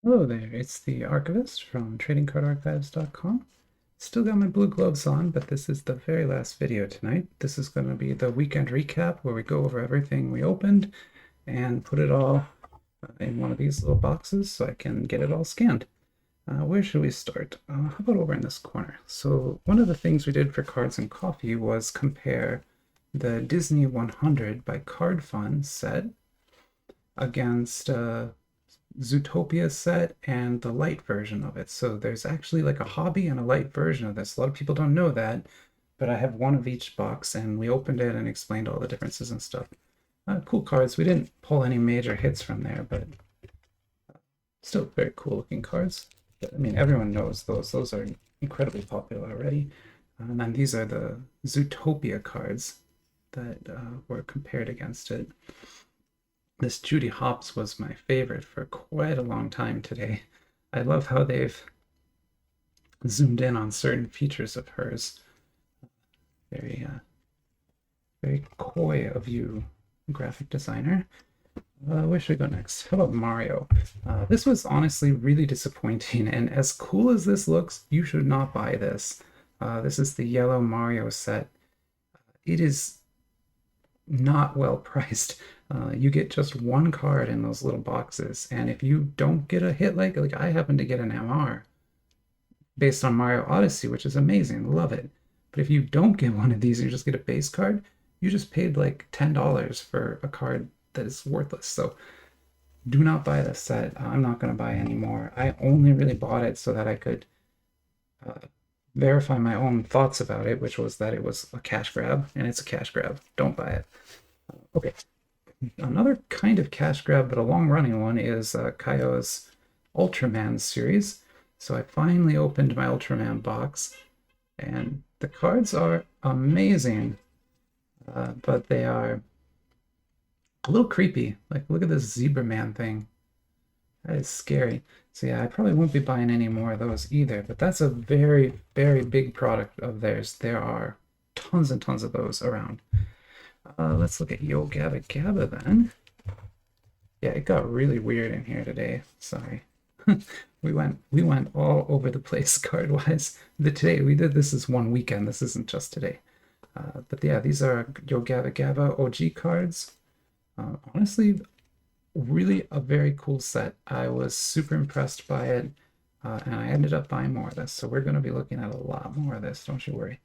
Hello there, it's the Archivist from TradingCardArchives.com. Still got my blue gloves on, but this is the very last video tonight. This is going to be the weekend recap where we go over everything we opened and put it all in one of these little boxes so I can get it all scanned. Where should we start? How about over in this corner? So one of the things we did for Cards and Coffee was compare the Disney 100 by Card Fund set against Zootopia set and the light version of it. So there's actually like a hobby and a light version of this. A lot of people don't know that, but I have one of each box and we opened it and explained all the differences and stuff. Cool cards. We didn't pull any major hits from there, but still very cool looking cards. But, I mean, everyone knows those. Those are incredibly popular already. And then these are the Zootopia cards that were compared against it. This Judy Hopps was my favorite for quite a long time today. I love how they've zoomed in on certain features of hers. Very coy of you, graphic designer. Where should we go next? How about Mario? This was honestly really disappointing, and as cool as this looks, you should not buy this. This is the yellow Mario set. It is not well priced. You get just one card in those little boxes, and if you don't get a hit like I happen to get an MR based on Mario Odyssey, which is amazing, love it. But if you don't get one of these and you just get a base card, you just paid like $10 for a card that is worthless. So do not buy this set. I'm not going to buy any more. I only really bought it so that I could verify my own thoughts about it, which was that it was a cash grab, and it's a cash grab. Don't buy it. Okay. Another kind of cash grab, but a long-running one, is Kaio's Ultraman series. So I finally opened my Ultraman box, and the cards are amazing, but they are a little creepy. Like, look at this Zebra Man thing. That is scary. So yeah, I probably won't be buying any more of those either, but that's a very, very big product of theirs. There are tons and tons of those around. Let's look at Yo Gabba Gabba then. Yeah, it got really weird in here today. Sorry. we went all over the place card wise. Today we did this is one weekend. This isn't just today. But yeah, these are Yo Gabba Gabba OG cards. Honestly, really a very cool set. I was super impressed by it, and I ended up buying more of this. So we're going to be looking at a lot more of this. Don't you worry.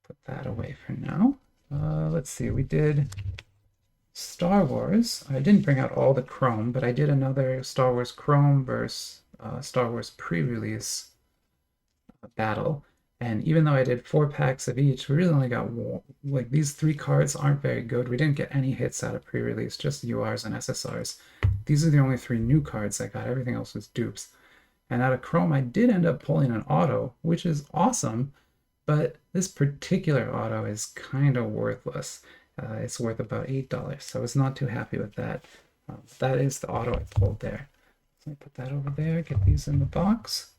Put that away for now. Let's see, we did Star Wars. I didn't bring out all the Chrome, but I did another Star Wars Chrome versus Star Wars pre-release battle. And even though I did 4 packs of each, we really only got like these 3 cards aren't very good. We didn't get any hits out of pre-release, just URs and SSRs. These are the only 3 new cards I got. Everything else was dupes. And out of Chrome, I did end up pulling an auto, which is awesome. But this particular auto is kind of worthless. It's worth about $8, so I was not too happy with that. That is the auto I pulled there. So let me put that over there, get these in the box.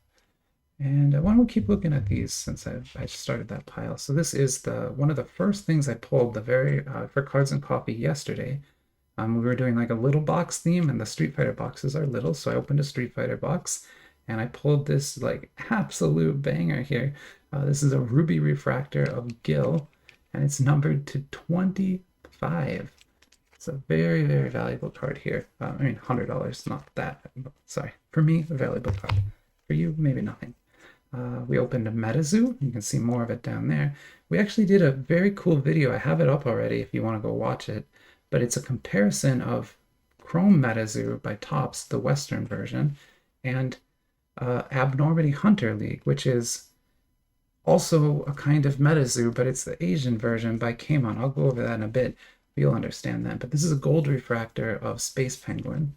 And why don't we keep looking at these since I started that pile. So this is one of the first things I pulled for Cards and Coffee yesterday. We were doing like a little box theme, and the Street Fighter boxes are little, so I opened a Street Fighter box, and I pulled this like absolute banger here. This is a Ruby Refractor of Gil, and it's numbered to 25. It's a very, very valuable card here. I mean, $100, not that. Sorry. For me, a valuable card. For you, maybe nothing. We opened a MetaZoo. You can see more of it down there. We actually did a very cool video. I have it up already if you want to go watch it. But it's a comparison of Chrome MetaZoo by Topps, the Western version, and Abnormity Hunter League, which is also a kind of MetaZoo, but it's the Asian version by Kamon. I'll go over that in a bit. You'll understand that. But this is a gold refractor of Space Penguin,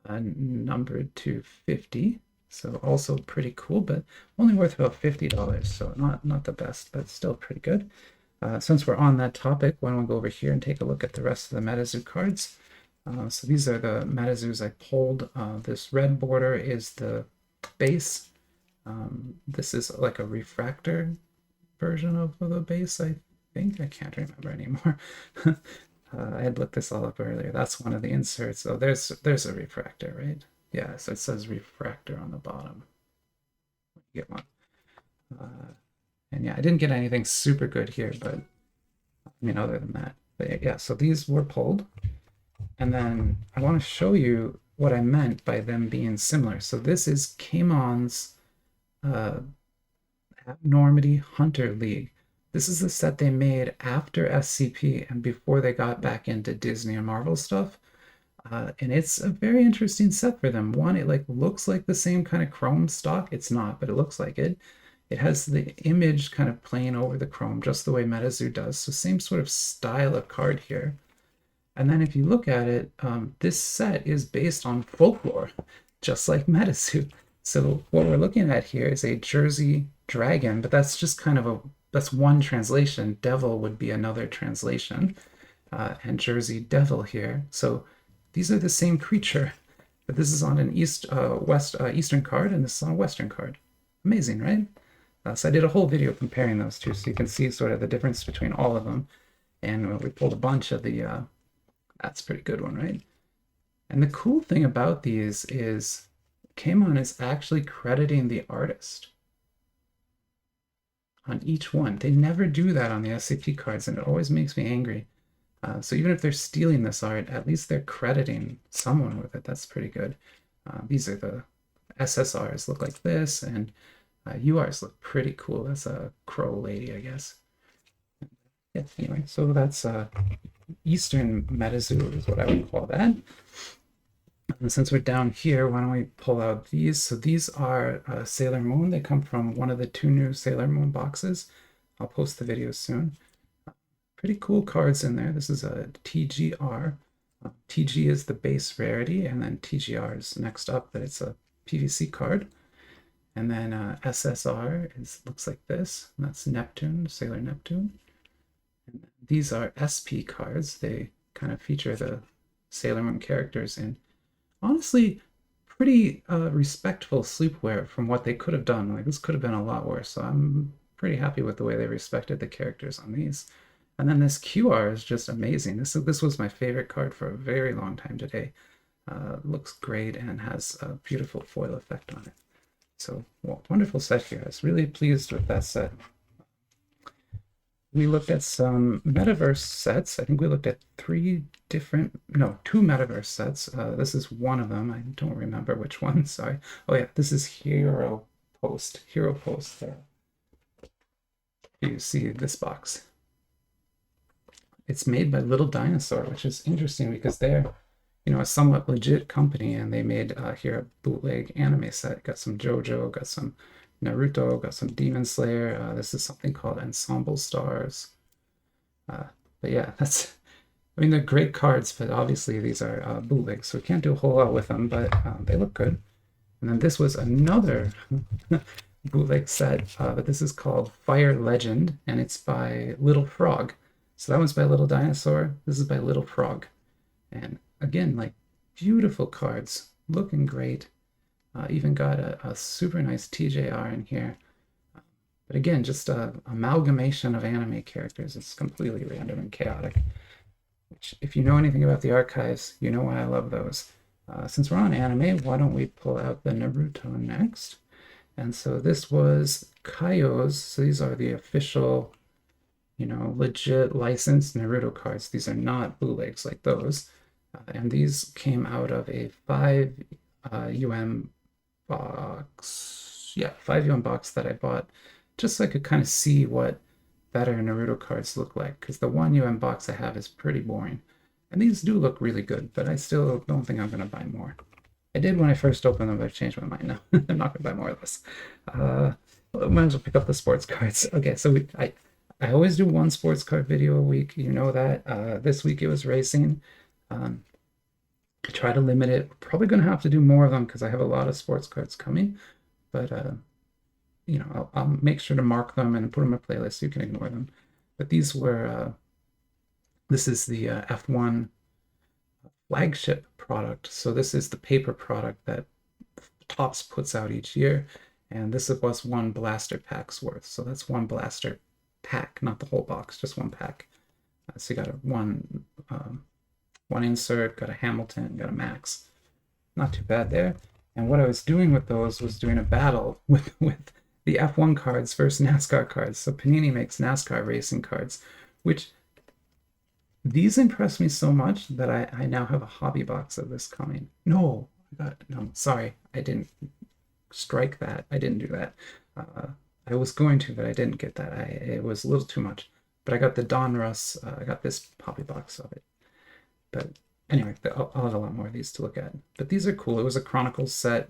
numbered to 50. So also pretty cool, but only worth about $50. So not the best, but still pretty good. Since we're on that topic, why don't we go over here and take a look at the rest of the MetaZoo cards. So these are the MetaZoos I pulled. This red border is the base. This is like a refractor version of the base, I think. I can't remember anymore. I had looked this all up earlier. That's one of the inserts. Oh, there's a refractor, right? Yeah, so it says refractor on the bottom. You get one. And yeah, I didn't get anything super good here, but I mean, other than that. But yeah, so these were pulled. And then I want to show you what I meant by them being similar. So this is Kmon's Abnormity Hunter League. This is the set they made after SCP and before they got back into Disney and Marvel stuff. And it's a very interesting set for them. One, it like looks like the same kind of chrome stock. It's not, but it looks like it. It has the image kind of playing over the chrome, just the way MetaZoo does. So same sort of style of card here. And then if you look at it, this set is based on folklore, just like MetaZoo. So what we're looking at here is a Jersey dragon, but that's just kind of that's one translation. Devil would be another translation, and Jersey Devil here. So these are the same creature, but this is on an eastern card, and this is on a western card. Amazing, right? So I did a whole video comparing those two, so you can see sort of the difference between all of them. And we pulled a bunch of the, that's a pretty good one, right? And the cool thing about these is Kmon is actually crediting the artist on each one. They never do that on the SCP cards, and it always makes me angry. So even if they're stealing this art, at least they're crediting someone with it. That's pretty good. These are the SSRs look like this, and URs look pretty cool. That's a crow lady, I guess. Yeah, anyway, so that's Eastern MetaZoo is what I would call that. And since we're down here, why don't we pull out these? So these are Sailor Moon. They come from one of the 2 new Sailor Moon boxes. I'll post the video soon. Pretty cool cards in there. This is a TGR. TG is the base rarity, and then TGR is next up, but it's a PVC card. And then SSR looks like this. And that's Neptune, Sailor Neptune. And these are SP cards. They kind of feature the Sailor Moon characters in, honestly, pretty respectful sleepwear from what they could have done. Like, this could have been a lot worse. So I'm pretty happy with the way they respected the characters on these. And then this QR is just amazing. This was my favorite card for a very long time today. Looks great and has a beautiful foil effect on it. So, well, wonderful set here. I was really pleased with that set. We looked at some metaverse sets. I think we looked at 2 metaverse sets. This is one of them. I don't remember which one. Sorry. Oh yeah, this is Hero Post. Hero Post. You see this box. It's made by Little Dinosaur, which is interesting because they're, a somewhat legit company, and they made here a bootleg anime set. Got some JoJo, got some Naruto, got some Demon Slayer. This is something called Ensemble Stars. But yeah, they're great cards, but obviously these are bootlegs, so we can't do a whole lot with them, but they look good. And then this was another bootleg set, but this is called Fire Legend, and it's by Little Frog. So that one's by Little Dinosaur. This is by Little Frog. And again, like, beautiful cards, looking great. Even got a super nice TJR in here. But again, just an amalgamation of anime characters. It's completely random and chaotic. Which, if you know anything about the archives, you know why I love those. Since we're on anime, why don't we pull out the Naruto next? And so this was Kaio's. So these are the official, legit licensed Naruto cards. These are not bootlegs like those. And these came out of a 5 box. Yeah, 5 yuan box that I bought just so I could kind of see what better Naruto cards look like, because the 1 yuan box I have is pretty boring. And these do look really good, but I still don't think I'm going to buy more. I did when I first opened them, but I've changed my mind now. I'm not going to buy more of this. Might as well pick up the sports cards. Okay, so I always do 1 sports card video a week. You know that. This week it was racing. I try to limit it. We're probably going to have to do more of them because I have a lot of sports cards coming. But, I'll make sure to mark them and put them in a playlist so you can ignore them. But these were, this is the F1 flagship product. So this is the paper product that Topps puts out each year. And this was 1 blaster pack's worth. So that's 1 blaster pack, not the whole box, just 1 pack. So you got 1 one insert, got a Hamilton, got a Max. Not too bad there. And what I was doing with those was doing a battle with the F1 cards versus NASCAR cards. So Panini makes NASCAR racing cards, which these impress me so much that I now have a hobby box of this coming. No, sorry, I didn't strike that. I didn't do that. I was going to, but I didn't get that. It was a little too much. But I got the Donruss. I got this hobby box of it. But anyway, I'll have a lot more of these to look at. But these are cool. It was a Chronicles set,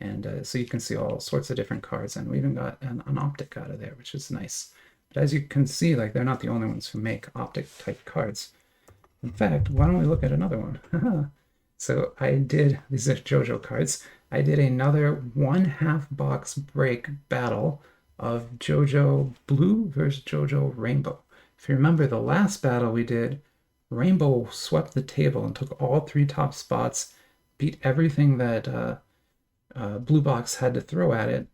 and so you can see all sorts of different cards. And we even got an optic out of there, which is nice. But as you can see, like, they're not the only ones who make optic type cards. In fact, why don't we look at another one? So I did, these are JoJo cards. I did another 1/2 box break battle of JoJo Blue versus JoJo Rainbow. If you remember the last battle we did, Rainbow swept the table and took all 3 top spots, beat everything that Blue Box had to throw at it.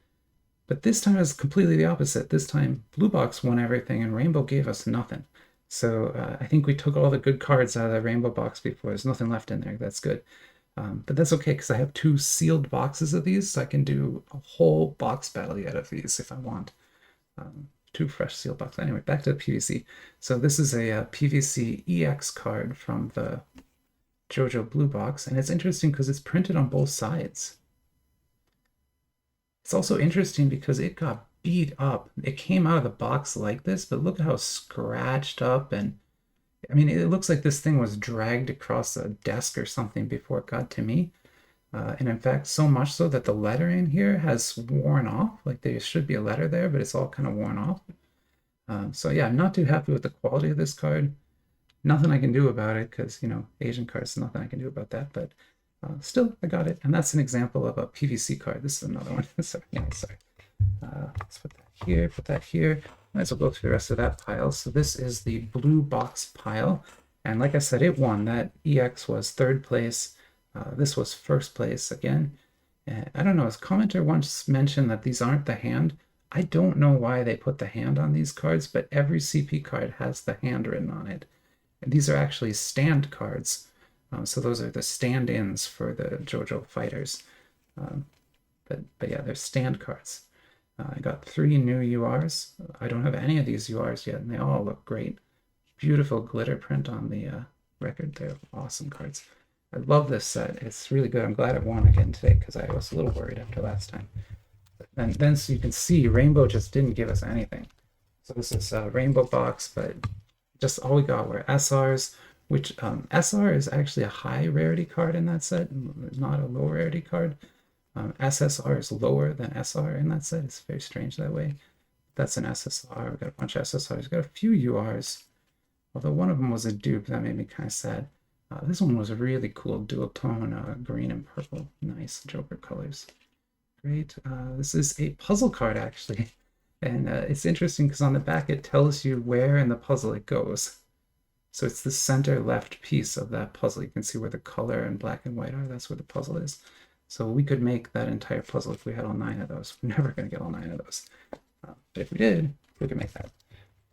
But this time it was completely the opposite. This time Blue Box won everything and Rainbow gave us nothing. So I think we took all the good cards out of the Rainbow box before. There's nothing left in there. That's good. But that's okay because I have 2 sealed boxes of these, so I can do a whole box battle out of these if I want. 2 fresh sealed boxes. Anyway, back to the PVC. So this is a PVC EX card from the JoJo Blue box, and it's interesting because it's printed on both sides. It's also interesting because it got beat up. It came out of the box like this, but look at how scratched up, and I mean, it looks like this thing was dragged across a desk or something before it got to me. And in fact, so much so that the lettering here has worn off. Like there should be a letter there, but it's all kind of worn off. So yeah, I'm not too happy with the quality of this card. Nothing I can do about it because, you know, Asian cards, nothing I can do about that. But still, I got it. And that's an example of a PVC card. This is another one. Sorry. Let's put that here. Might as well go through the rest of that pile. So this is the Blue box pile. And like I said, it won. That EX was 3rd place. This was 1st place again. I don't know, as commenter once mentioned that these aren't the hand. I don't know why they put the hand on these cards, but every CP card has the hand written on it. And these are actually stand cards. So those are the stand-ins for the JoJo fighters. But yeah, they're stand cards. I got 3 new URs. I don't have any of these URs yet, and they all look great. Beautiful glitter print on the record. They're awesome cards. I love this set. It's really good. I'm glad it won again today because I was a little worried after last time. And then so you can see Rainbow just didn't give us anything. So this is a Rainbow box, but just all we got were SRs, which SR is actually a high rarity card in that set, not a low rarity card. SSR is lower than SR in that set. It's very strange that way. That's an SSR. We got a bunch of SSRs. We got a few URs, although one of them was a dupe. That made me kind of sad. This one was a really cool dual tone, green and purple. Nice Joker colors. Great. This is a puzzle card actually, and it's interesting because on the back it tells you where in the puzzle it goes. So it's the center left piece of that puzzle. You can see where the color and black and white are. That's where the puzzle is. So we could make that entire puzzle if we had all 9 of those. We're never going to get all 9 of those. But if we did, we could make that.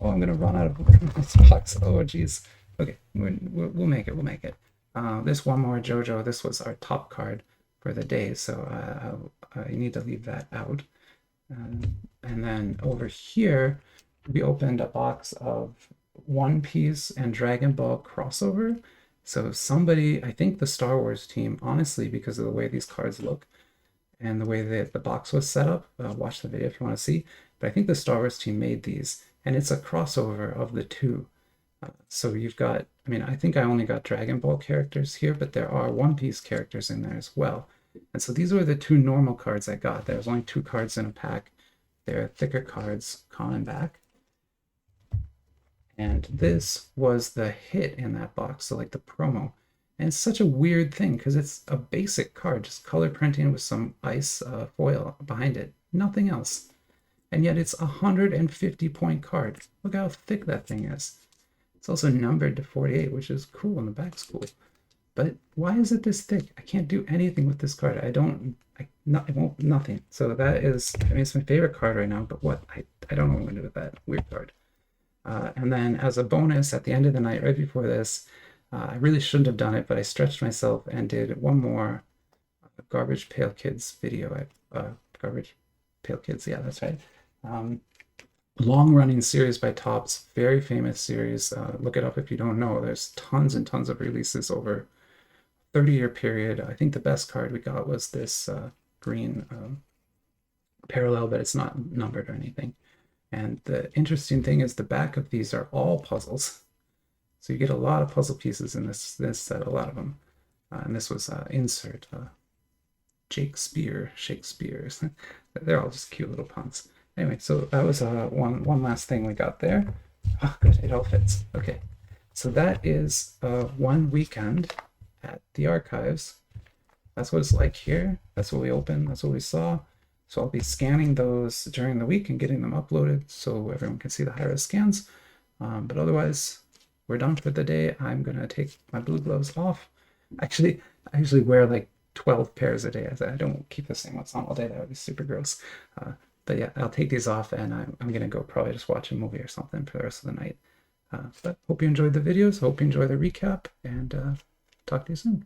Oh, I'm going to run out of this box. Oh, geez. Okay, we'll make it. We'll make it. There's one more JoJo. This was our top card for the day, so I need to leave that out. And then over here, we opened a box of One Piece and Dragon Ball crossover. So somebody, I think the Star Wars team, honestly, because of the way these cards look and the way that the box was set up, watch the video if you want to see, but I think the Star Wars team made these, and it's a crossover of the 2. So you've got, I mean, I think I only got Dragon Ball characters here, but there are One Piece characters in there as well. And so these were the 2 normal cards I got. There was only 2 cards in a pack. They're thicker cards, con and back. And this was the hit in that box, so like the promo. And it's such a weird thing because it's a basic card, just color printing with some ice foil behind it, nothing else. And yet it's a 150-point card. Look how thick that thing is. It's also numbered to 48, which is cool, and the back's cool. But why is it this thick? I can't do anything with this card. I won't, nothing. So that is, I mean, it's my favorite card right now, but what? I don't know what I'm going to do with that weird card. And then as a bonus at the end of the night, right before this, I really shouldn't have done it, but I stretched myself and did one more Garbage Pail Kids video. Garbage Pail Kids, yeah, that's right. Long-running series by Topps, very famous series. Look it up if you don't know. There's tons and tons of releases over 30-year period. I think the best card we got was this green parallel, but it's not numbered or anything. And the interesting thing is the back of these are all puzzles. So you get a lot of puzzle pieces in this set, a lot of them. And this was insert Shakespeare. They're all just cute little puns. Anyway, so that was one last thing we got there. Oh, good, it all fits. Okay, so that is one weekend at the archives. That's what it's like here. That's what we opened. That's what we saw. So I'll be scanning those during the week and getting them uploaded so everyone can see the high-res scans. But otherwise, we're done for the day. I'm gonna take my blue gloves off. Actually, I usually wear like 12 pairs a day. I don't keep the same ones on all day. That would be super gross. But yeah, I'll take these off and I'm gonna go probably just watch a movie or something for the rest of the night. But hope you enjoyed the videos. Hope you enjoy the recap, and talk to you soon.